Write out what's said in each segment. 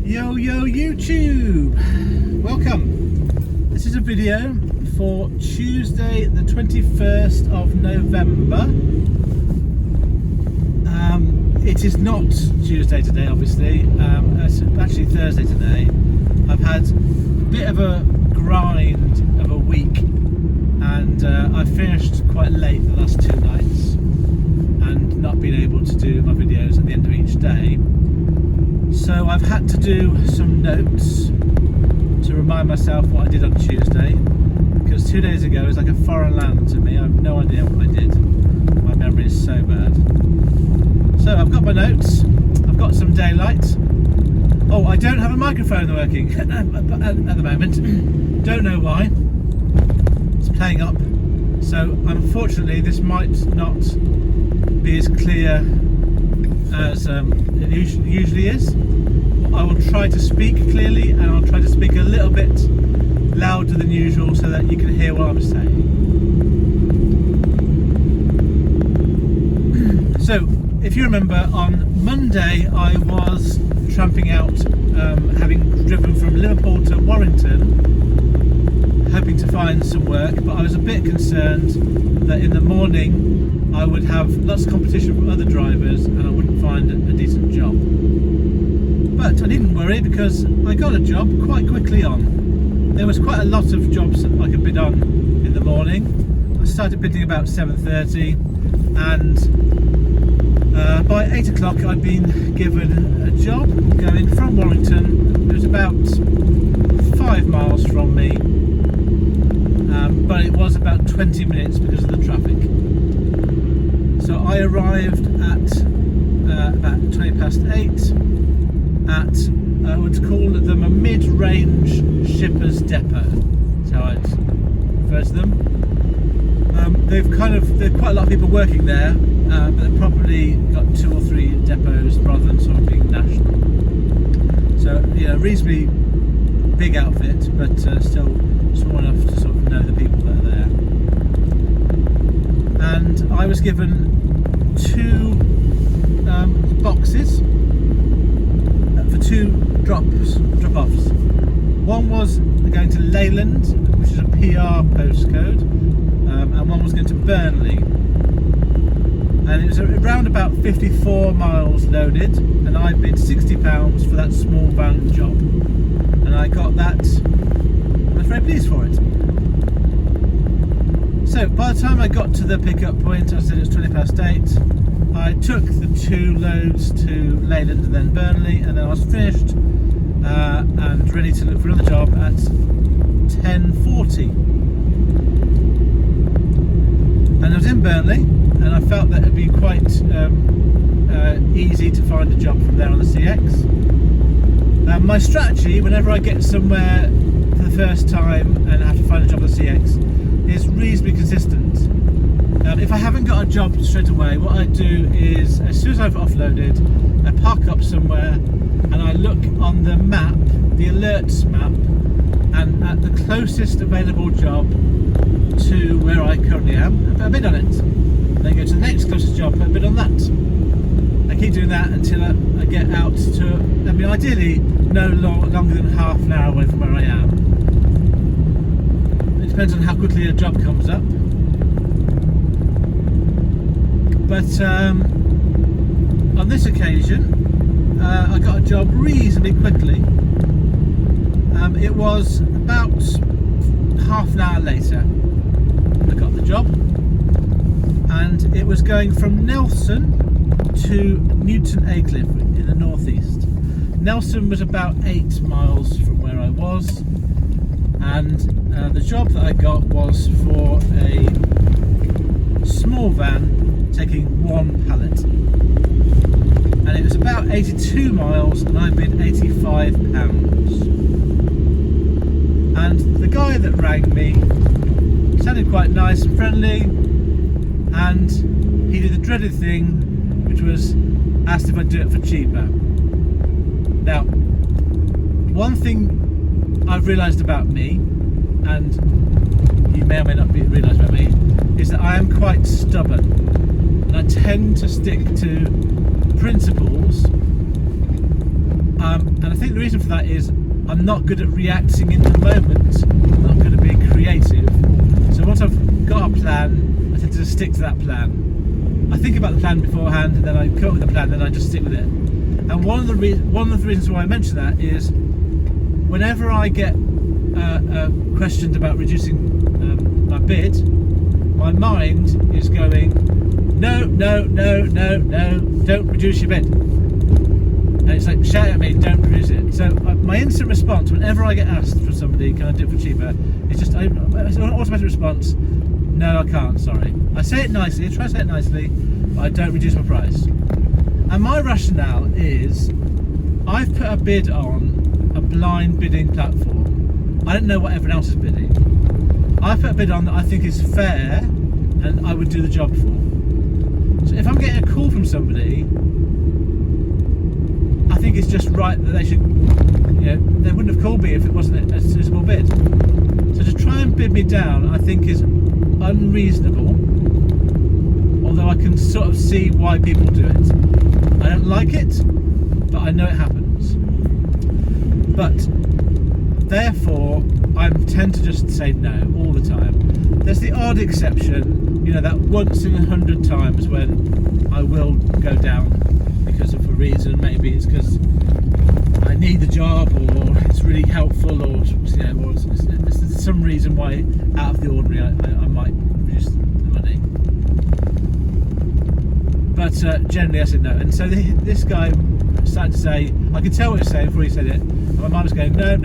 Yo YouTube, welcome. This is a video for Tuesday the 21st of November. It is not Tuesday today, obviously. It's actually Thursday today. I've had a bit of a grind of a week, and I finished quite late the last two nights and not been able to do my videos at the end of each day. So I've had to do some notes to remind myself what I did on Tuesday, because 2 days ago is like a foreign land to me. I have no idea what I did. My memory is so bad. So I've got my notes, I've got some daylight. Oh, I don't have a microphone working at the moment. Don't know why. It's playing up. So unfortunately this might not be as clear as it usually is. I will try to speak clearly, and I'll try to speak a little bit louder than usual so that you can hear what I'm saying. So, if you remember, on Monday I was tramping out, having driven from Liverpool to Warrington, hoping to find some work, but I was a bit concerned that in the morning I would have lots of competition from other drivers and I wouldn't find a decent job. But I didn't worry, because I got a job quite quickly on. There was quite a lot of jobs that I could bid on in the morning. I started bidding about 7:30, and by 8 o'clock I'd been given a job going from Warrington. It was about 5 miles from me, but it was about 20 minutes because of the traffic. So I arrived at about 8:20 at what's called them a mid-range shippers depot. That's how I'd refer to them. There's quite a lot of people working there, but they've probably got 2 or 3 depots rather than sort of being national. So, you know, reasonably big outfit, but still small enough to sort of know the people that are there. And I was given 2 boxes for 2 drop-offs. One was going to Leyland, which is a PR postcode, and one was going to Burnley. And it was around about 54 miles loaded, and I bid £60 for that small van job. And I got that. I was very pleased for it. So by the time I got to the pickup point, I said it was 8:20. I took the 2 loads to Leyland and then Burnley, and then I was finished and ready to look for another job at 10:40. And I was in Burnley, and I felt that it would be quite easy to find a job from there on the CX. My strategy, whenever I get somewhere for the first time and I have to find a job on the CX, is reasonably consistent. If I haven't got a job straight away, what I do is, as soon as I've offloaded, I park up somewhere and I look on the map, the alerts map, and at the closest available job to where I currently am, I put a bid on it. Then go to the next closest job, put a bid on that. I keep doing that until I get out to, I mean, ideally no longer than half an hour away from where I am. It depends on how quickly a job comes up. But on this occasion, I got a job reasonably quickly. It was about half an hour later I got the job, and it was going from Nelson to Newton Aycliffe in the northeast. Nelson was about 8 miles from where I was, and the job that I got was for a small van taking 1 pallet, and it was about 82 miles, and I bid £85. And the guy that rang me sounded quite nice and friendly, and he did the dreaded thing, which was asked if I'd do it for cheaper. Now, one thing I've realised about me, and you may or may not realise about me, is that I am quite stubborn, and I tend to stick to principles. And I think the reason for that is I'm not good at reacting in the moment. I'm not good at being creative. So once I've got a plan, I tend to just stick to that plan. I think about the plan beforehand, and then I come up with the plan, and I just stick with it. And one of the reasons why I mention that is whenever I get questioned about reducing my bid, my mind is going, no, don't reduce your bid. And it's like, shout at me, don't reduce it. So my instant response whenever I get asked for somebody, can I do it for cheaper, it's just it's an automatic response, no, I can't, sorry. I say it nicely, I try to say it nicely, but I don't reduce my price. And my rationale is, I've put a bid on a blind bidding platform. I don't know what everyone else is bidding. I put a bid on that I think is fair and I would do the job for. So if I'm getting a call from somebody, I think it's just right that they should, they wouldn't have called me if it wasn't a suitable bid. So to try and bid me down, I think is unreasonable, although I can sort of see why people do it. I don't like it, but I know it happens. But therefore, I tend to just say no all the time. There's the odd exception, that once in 100 times when I will go down because of a reason. Maybe it's because I need the job, or it's really helpful, or there's some reason why out of the ordinary I might reduce the money. But generally I said no. And so this guy started to say, I could tell what he was saying before he said it, and my mind was going, no.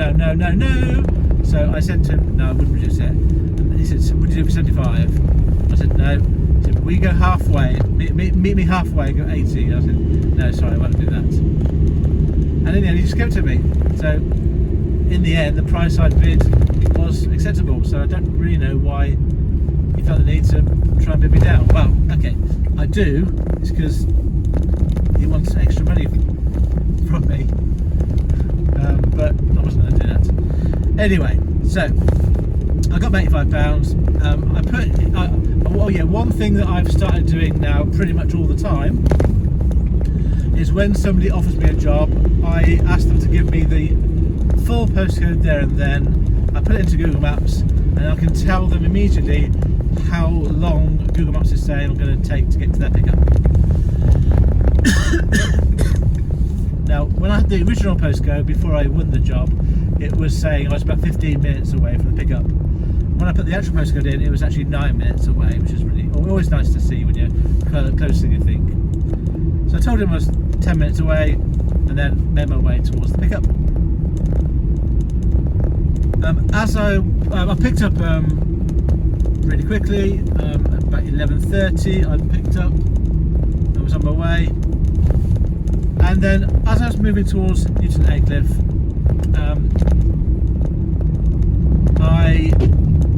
So I said to him, no, I wouldn't reduce it. And he said, would you do it for 75? I said, no. He said, we go halfway, meet me halfway, go 80. And I said, no, sorry, I won't do that. And in the end, he just gave it to me. So in the end, the price I bid was acceptable. So I don't really know why he felt the need to try and bid me down. Well, okay, I do. It's because he wants extra money from me. But I wasn't going to do that. Anyway, so I got £85. One thing that I've started doing now pretty much all the time is when somebody offers me a job, I ask them to give me the full postcode there and then. I put it into Google Maps and I can tell them immediately how long Google Maps is saying I'm going to take to get to their pickup. Now, when I had the original postcode before I won the job, it was saying I was about 15 minutes away from the pickup. When I put the actual postcode in, it was actually 9 minutes away, which is really always nice to see when you're closer than you think. So I told him I was 10 minutes away, and then made my way towards the pickup. As I picked up really quickly, about 11:30 I picked up, I was on my way, and then as I was moving towards Newton Aycliffe, I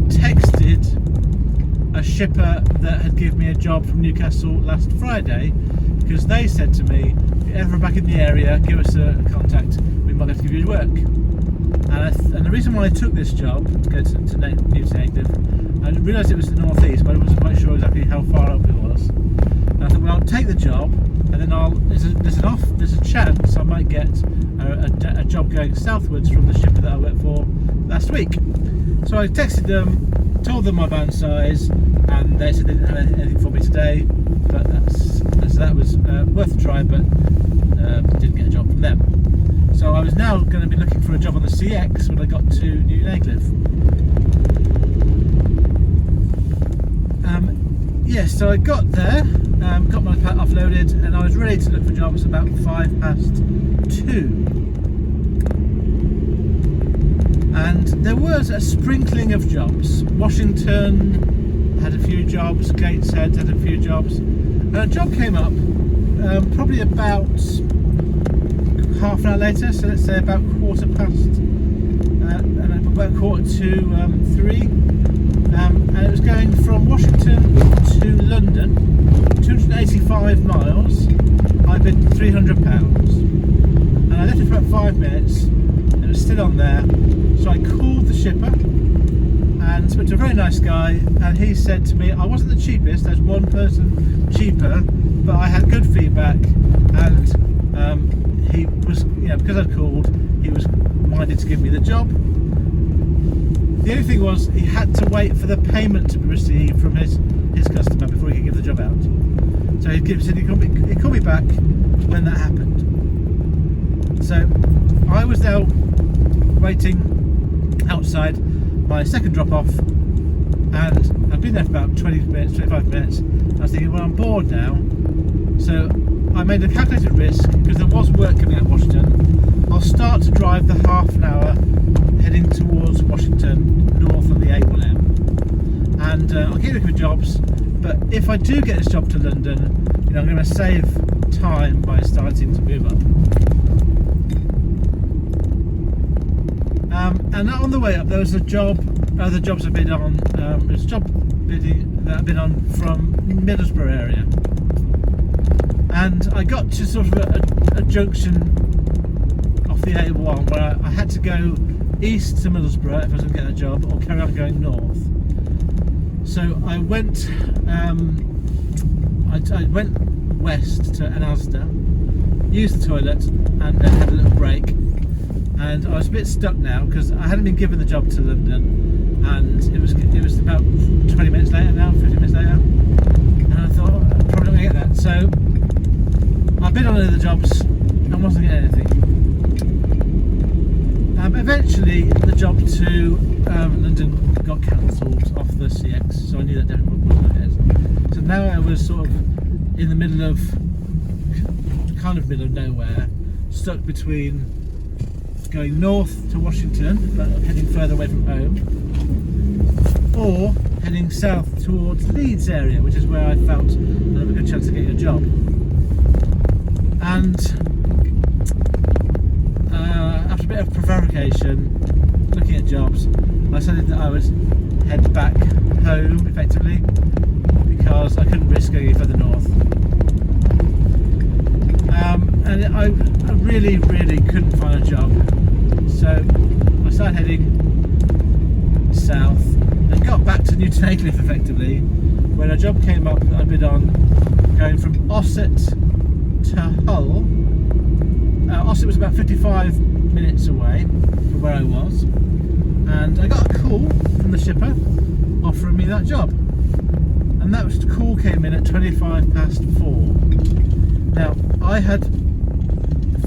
texted a shipper that had given me a job from Newcastle last Friday, because they said to me, if you're ever back in the area, give us a contact, we might have to give you work. And the reason why I took this job to go to Newton Aycliffe, I realised it was the North East, but I wasn't quite sure exactly how far up it was. And I thought, well, I'll take the job, and then there's a chance I might get a job going southwards from the shipper that I worked for last week. So I texted them, told them my van size, and they said they didn't have anything for me today, but that was worth a try, but didn't get a job from them. So I was now going to be looking for a job on the CX when I got to Newton Aycliffe. So I got there, got my pack offloaded, and I was ready to look for jobs about 2:05. And there was a sprinkling of jobs. Washington had a few jobs, Gateshead had a few jobs. And a job came up probably about half an hour later, so let's say about about 3:15, and it was going from Washington to London, 285 miles. I bid £300, and I left it for about 5 minutes, and it was still on there. So I called the shipper and spoke to a very nice guy, and he said to me, I wasn't the cheapest, there's one person cheaper, but I had good feedback, and he was, because I'd called, he was minded to give me the job. The only thing was, he had to wait for the payment to be received from his customer before he could give the job out. So he'd call me back when that happened. So I was now waiting outside my second drop off, and I've been there for about 20 minutes, 25 minutes. I was thinking, well, I'm bored now, so I made a calculated risk, because there was work coming out of Washington. I'll start to drive the half an hour heading towards Washington, north of the A1M, and I'll keep looking for jobs. But if I do get this job to London, I'm going to save time by starting to move up. And on the way up, there was a job. Other jobs I've been on. There's a job bidding that I've been on from Middlesbrough area, and I got to sort of a junction off the A1 where I had to go east to Middlesbrough if I was going to get a job, or carry on going north. So I went. I went west to Anasda, used the toilet, and then had a little break. And I was a bit stuck now because I hadn't been given the job to London, and it was about 20 minutes later now, 15 minutes later, and I thought I'm probably not going to get that. So I bid on other jobs and wasn't getting anything. Eventually the job to London got cancelled off the CX, so I knew that definitely wasn't it. So now I was sort of in the middle of nowhere, stuck between going north to Washington, but heading further away from home, or heading south towards Leeds area, which is where I felt I'd have a good chance of getting a job. And after a bit of prevarication, looking at jobs, I decided that I would head back home effectively, because I couldn't risk going any further north. And I really couldn't find a job. So I started heading south and got back to Newton Aycliffe effectively, when a job came up that I'd bid on, going from Ossett to Hull. Ossett was about 55 minutes away from where I was, and I got a call from the shipper offering me that job, and that call came in at 4:25. Now I had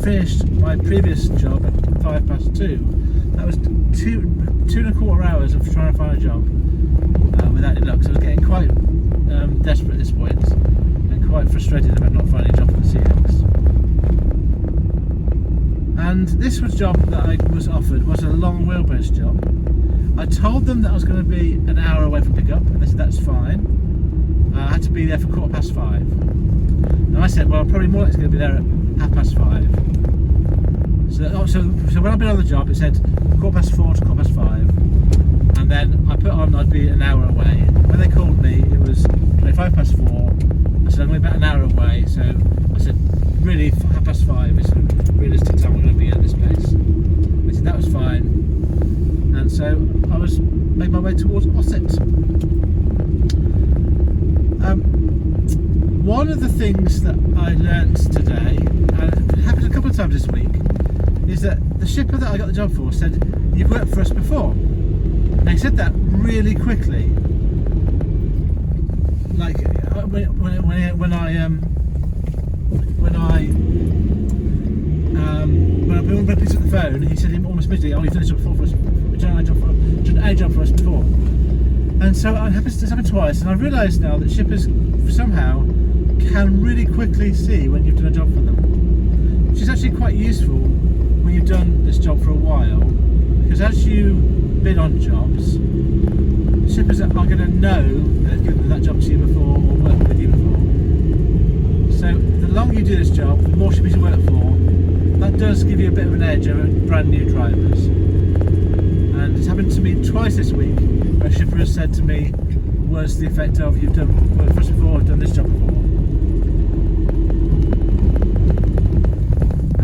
finished my previous job at 2:05. That was 2.25 hours of trying to find a job without any luck. So I was getting quite desperate at this point, and quite frustrated about not finding a job for the CX. And this job that I was offered was a long wheelbase job. I told them that I was going to be an hour away from pickup, and they said that's fine. I had to be there for 5:15. And I said, well, I'm probably more likely going to be there at 5:30. So when I've been on the job, it said 4:15 to 5:45, and then I put on I'd be an hour away. When they called me, it was 4:25. I said I'm going to be about an hour away, so I said really 5:30 is a realistic time I'm going to be at this place. They said that was fine, and so I made my way towards Ossett. One of the things that I learnt today, and it happened a couple of times this week, is that the shipper that I got the job for said, "You've worked for us before." And he said that really quickly. Like when I picked up the phone, he said almost immediately, "Oh, you've done this job before for us. You've done a job for us before." And so this happened twice, and I've realised now that shippers somehow can really quickly see when you've done a job for them, which is actually quite useful when you've done this job for a while, because as you bid on jobs, shippers are going to know that they've given that job to you before or worked with you before. So the longer you do this job, the more shippers you work for, that does give you a bit of an edge over brand new drivers. And it's happened to me twice this week, where a shipper has said to me words to the effect of, "You've done work for us before, done this job before."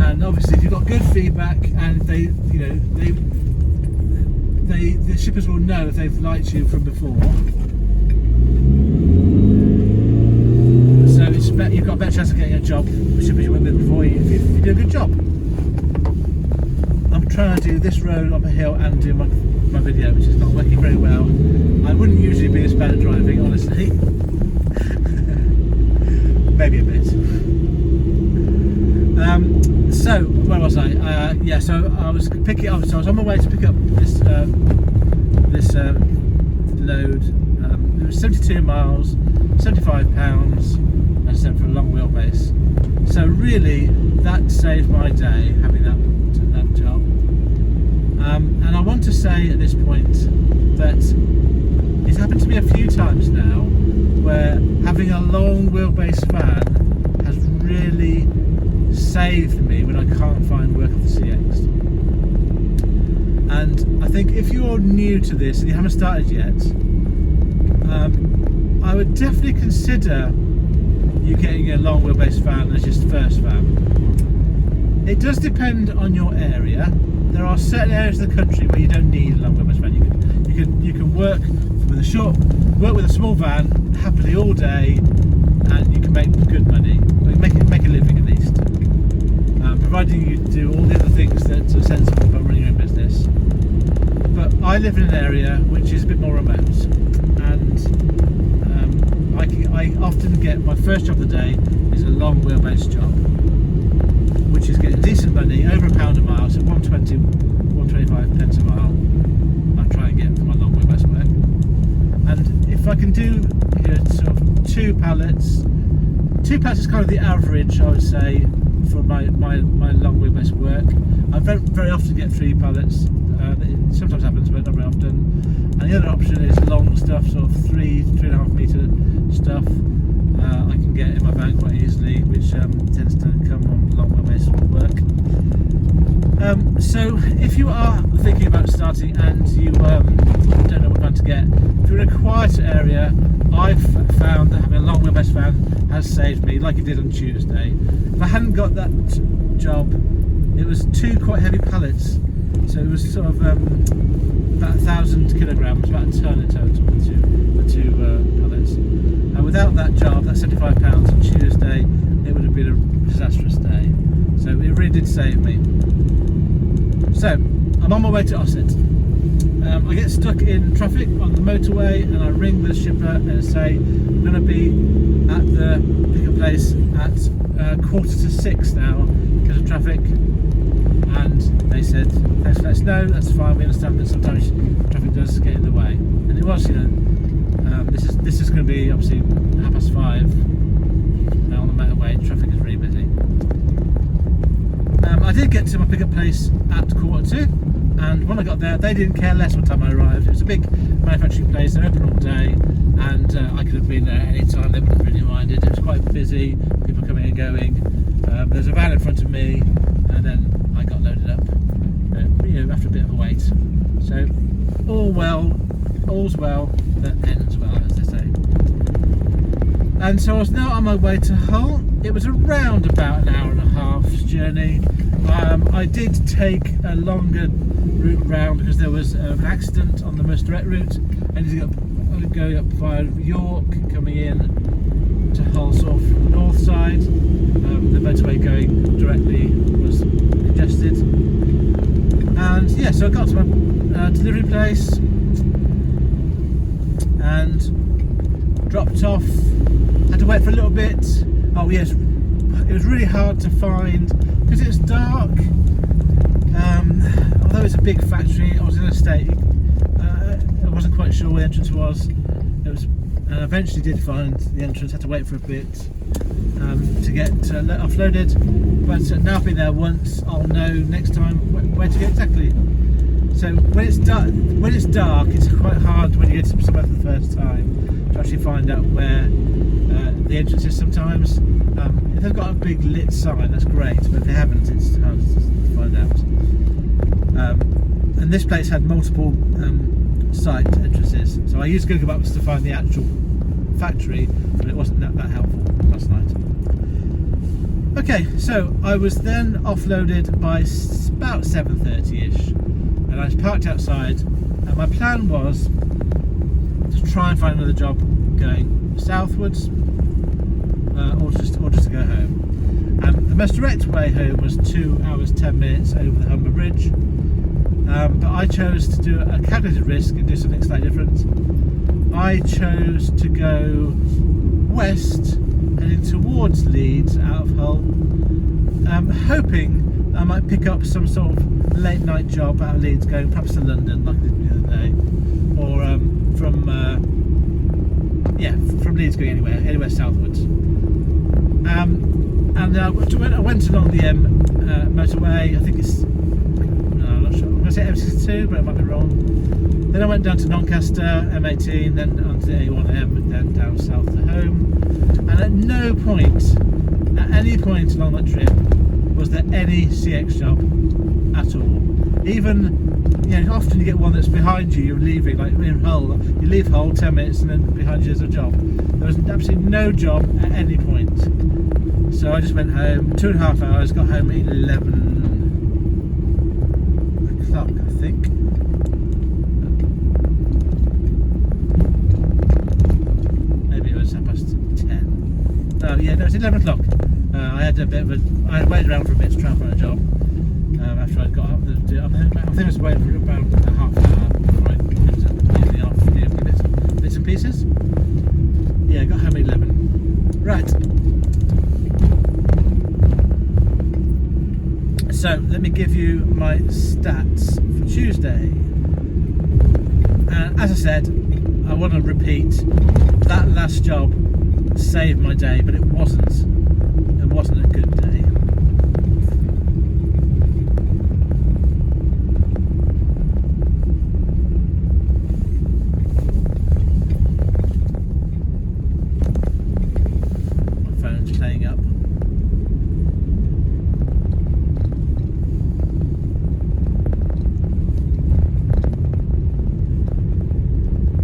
And obviously, if you've got good feedback, and the shippers will know if they've liked you from before. So it's you've got a better chance of getting a job, which you went with before if you do a good job. I'm trying to do this road up a hill and do my video, which is not working very well. I wouldn't usually be this bad at driving, honestly. Maybe a bit. So where was I? Yeah, so I was picking up. So I was on my way to pick up this load. It was 72 miles, £75, as I said, for a long wheelbase. So really, that saved my day having that job. And I want to say at this point that it's happened to me a few times now, where having a long wheelbase van has really saved me when I can't find work off the CX. And I think if you're new to this and you haven't started yet, I would definitely consider you getting a long wheelbase van as your first van. It does depend on your area. There are certain areas of the country where you don't need a long wheelbase van. You can work with a small van happily all day, and you can make good money. Make a living at least, providing you do all the other things that are sensible about running your own business. But I live in an area which is a bit more remote, and I often get my first job of the day is a long wheelbase job, which is getting decent money, over £1 a mile, so 120, 125 pence a mile. I try and get for my long wheelbase work, and if I can do sort of 2 pallets is kind of the average, I would say, for my long wheelbase work. I very often get 3 pallets. It sometimes happens, but not very often. And the other option is long stuff, sort of 3.5 metre stuff. I can get in my van quite easily, which tends to come on long wheelbase work. So if you are thinking about starting and you don't know what van to get, if you're in a quieter area, I've found that having a long wheelbase van has saved me, like it did on Tuesday. If I hadn't got that job, it was 2 quite heavy pallets, so it was sort of about 1,000 kilograms, about a tonne in total, the two pallets. And without that job, that £75 on Tuesday, it would have been a disastrous day. So it really did save me. So I'm on my way to Ossett. I get stuck in traffic on the motorway, and I ring the shipper and say I'm going to be at the pickup place at 5:45 now because of traffic. And they said, thanks for letting us know, that's fine, we understand that sometimes traffic does get in the way. And it was, this is going to be obviously 5:30 now on the motorway, traffic is really busy. I did get to my pickup place at 2:15, and when I got there, they didn't care less what time I arrived. It was a big manufacturing place, they're open all day, and I could have been there any time, they wouldn't have really minded. It was quite busy, people coming and going. There's a van in front of me, and then I got loaded up, after a bit of a wait. So all's well that ends well, as they say. And so I was now on my way to Hull. It was around about an hour and a half's journey. I did take a longer route round because there was an accident on the most direct route. I ended up going up via York, coming in to Hull, sort of the north side. The motorway going directly was congested. And yeah, so I got to my delivery place and dropped off. Had to wait for a little bit. Oh yes, it was really hard to find because it's dark. Although it's a big factory, I was in a state. I wasn't quite sure where the entrance was. And I eventually did find the entrance. Had to wait for a bit to get offloaded. But now I've been there once, I'll know next time where to get exactly. So when it's dark, it's quite hard when you get to somewhere for the first time to actually find out where the entrance is sometimes. If they've got a big lit sign, that's great, but if they haven't, it's hard to find out. And this place had multiple site entrances, so I used Google Maps to find the actual factory, but it wasn't that helpful last night. Okay, so I was then offloaded by about 7:30ish, and I was parked outside, and my plan was to try and find another job going southwards. or just to go home. The most direct way home was 2 hours 10 minutes over the Humber Bridge, but I chose to do a calculated risk and do something slightly different. I chose to go west, heading towards Leeds out of Hull, hoping I might pick up some sort of late night job out of Leeds, going perhaps to London like I did the other day, or from Leeds going anywhere southwards. And I went along the motorway. I think it's, no, I'm not sure. I'm going to say M62, but I might be wrong. Then I went down to Doncaster, M18, then onto the A1M, and then down south to home. And at no point, at any point along that trip, was there any CX job at all. Even, often you get one that's behind you, you're leaving, like in Hull, you leave Hull 10 minutes and then behind you there's a job. There was absolutely no job at any point. So I just went home, 2.5 hours, got home at 11 o'clock, I think. Maybe it was 10:30. Oh yeah, no, it's 11 o'clock. I had I waited around for a bit to try and find a job after I'd got up. I think I was waiting for about a half an hour before I went to the afternoon bits and pieces. Yeah, I got home at 11. Right. So let me give you my stats for Tuesday. As I said, I want to repeat, that last job saved my day, but it wasn't a good day. My phone's playing up.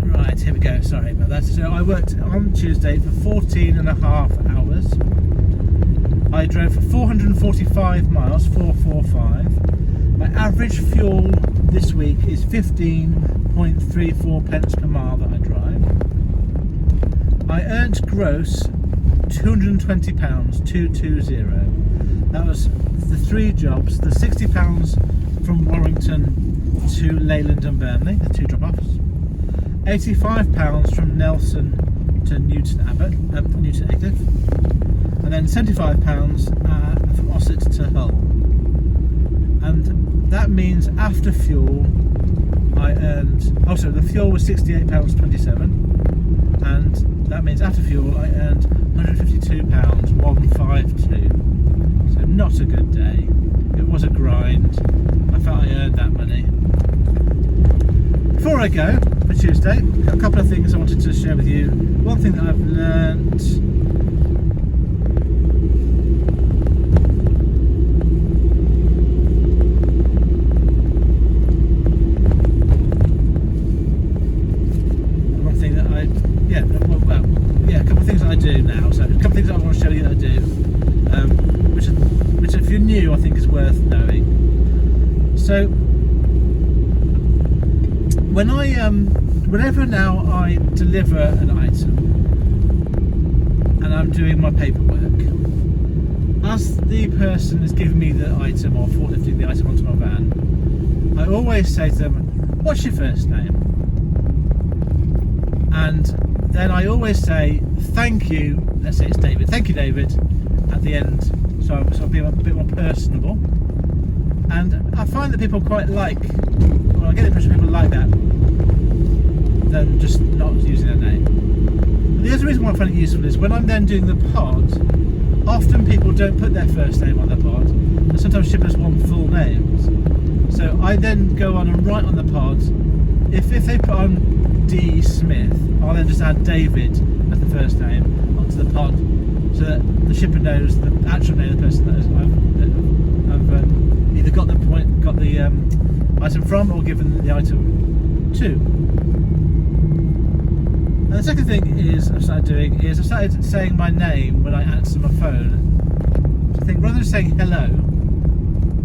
Right, here we go, sorry about that. So I worked on Tuesday for 14.5 hours. I drove for 445 miles, 445. My average fuel this week is 15.34 pence per mile that I drive. I earned gross £220, 220. That was the 3 jobs, the £60 from Warrington to Leyland and Burnley, the 2 drop-offs. £85 from Nelson to Newton Aycliffe. And then £75 from Ossett to Hull. And that means after fuel I earned, the fuel was £68.27, and that means after fuel I earned £152, 152. So not a good day. It was a grind. I felt I earned that money. Before I go for Tuesday, I've got a couple of things I wanted to share with you. One thing that I've learnt. A couple of things that I do now. So a couple of things that I want to show you that I do, which if you're new, I think is worth knowing. So whenever now I deliver an item and I'm doing my paperwork, as the person is giving me the item or forklifting the item onto my van, I always say to them, "What's your first name?" And then I always say, "Thank you," let's say it's David, "Thank you, David," at the end, so I'm being a bit more personable. And I find that people quite like, well, I get the impression people like that, than just not using their name. But the other reason why I find it useful is when I'm then doing the pod, often people don't put their first name on the pod, and sometimes shippers want full names. So I then go on and write on the pod, if they put on D. Smith, I'll then just add David as the first name onto the pod, so that the shipper knows the actual name of the person that I've either got the item from or given the item to. And the second thing I've started saying my name when I answer my phone. So I think rather than saying hello,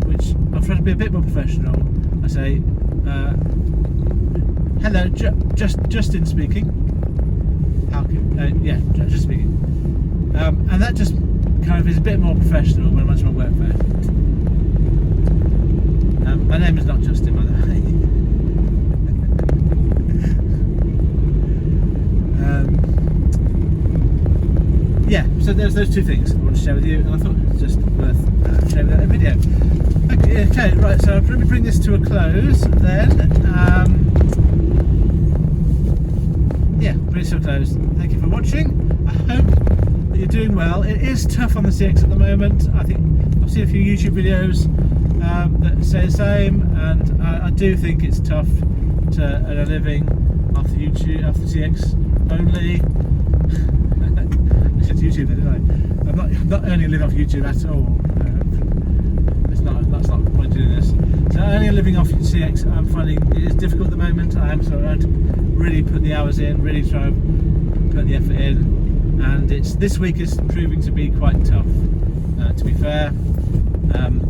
which I'm trying to be a bit more professional, I say, "Hello, Justin speaking." Justin speaking. and that just kind of is a bit more professional when I'm on my workday. My name is not Justin, by the way. Yeah, so there's those two things I want to share with you, and I thought it was just worth sharing that in a video. Okay, right, so let me bring this to a close then. Yeah, bring it to a close. Thank you for watching. I hope that you're doing well. It is tough on the CX at the moment. I think I've seen a few YouTube videos that say the same, and I do think it's tough to earn a living after CX only. I said YouTube then, didn't I? I'm not earning a living off YouTube at all. That's not the point of doing this. So earning a living off CX, I'm finding it is difficult at the moment. I am trying to really put the hours in, really try to put the effort in, and this week is proving to be quite tough, to be fair.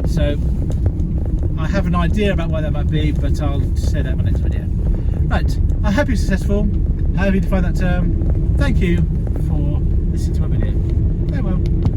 So I have an idea about why that might be, but I'll say that in my next video. Right, I hope you're successful, however you define that term. Thank you for listening to my video. Farewell.